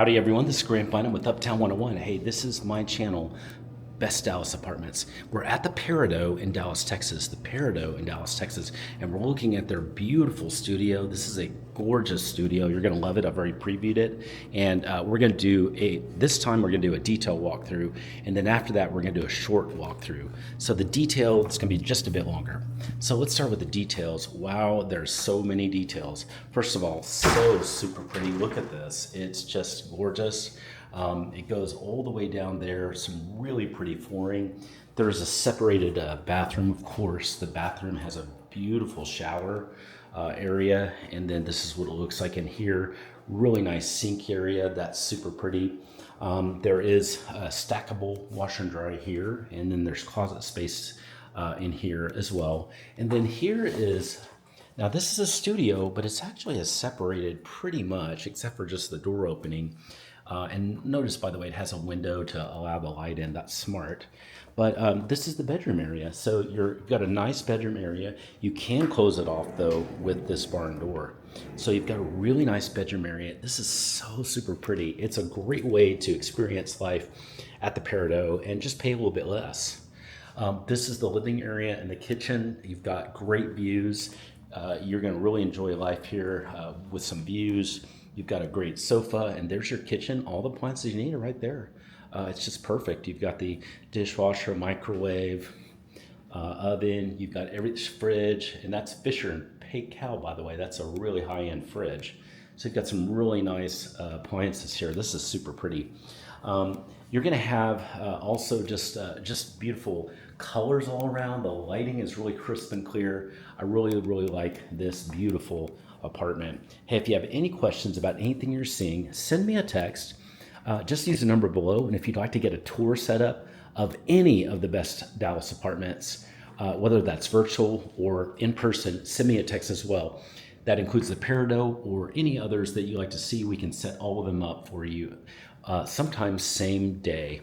Howdy everyone, this is Grant Bynum with Uptown 101. Hey, this is my channel, Best Dallas Apartments. We're at the Peridot in Dallas, Texas. The Peridot in Dallas, Texas. And we're looking at their beautiful studio. This is a gorgeous studio. You're gonna love it. I've already previewed it. And this time we're gonna do a detail walkthrough. And then after that, we're gonna do a short walkthrough. So the detail is gonna be just a bit longer. So let's start with the details. Wow, there's so many details. First of all, so super pretty. Look at this. It's just gorgeous. It goes all the way down there, some really pretty flooring. There's a separated bathroom, of course. The bathroom has a beautiful shower area, and then this is what it looks like in here. Really nice sink area, that's super pretty. There is a stackable washer and dryer here, and then there's closet space in here as well. And then here is, now this is a studio, but it's actually a separated pretty much, except for just the door opening. And notice, by the way, it has a window to allow the light in. That's smart. But this is the bedroom area. So you've got a nice bedroom area. You can close it off, though, with this barn door. So you've got a really nice bedroom area. This is so super pretty. It's a great way to experience life at the Peridot and just pay a little bit less. This is the living area and the kitchen. You've got great views. You're going to really enjoy life here with some views. You've got a great sofa, and there's your kitchen. All the appliances you need are right there. It's just perfect. You've got the dishwasher, microwave, oven. You've got every fridge, and that's Fisher and Paykel, by the way. That's a really high-end fridge. So you've got some really nice appliances here. This is super pretty. You're going to have also just beautiful colors all around. The lighting is really crisp and clear. I really, really like this beautiful apartment. Hey, if you have any questions about anything you're seeing, send me a text. Just use the number below. And if you'd like to get a tour set up of any of the best Dallas apartments, whether that's virtual or in person, send me a text as well. That includes the Peridot or any others that you like to see. We can set all of them up for you, sometimes same day.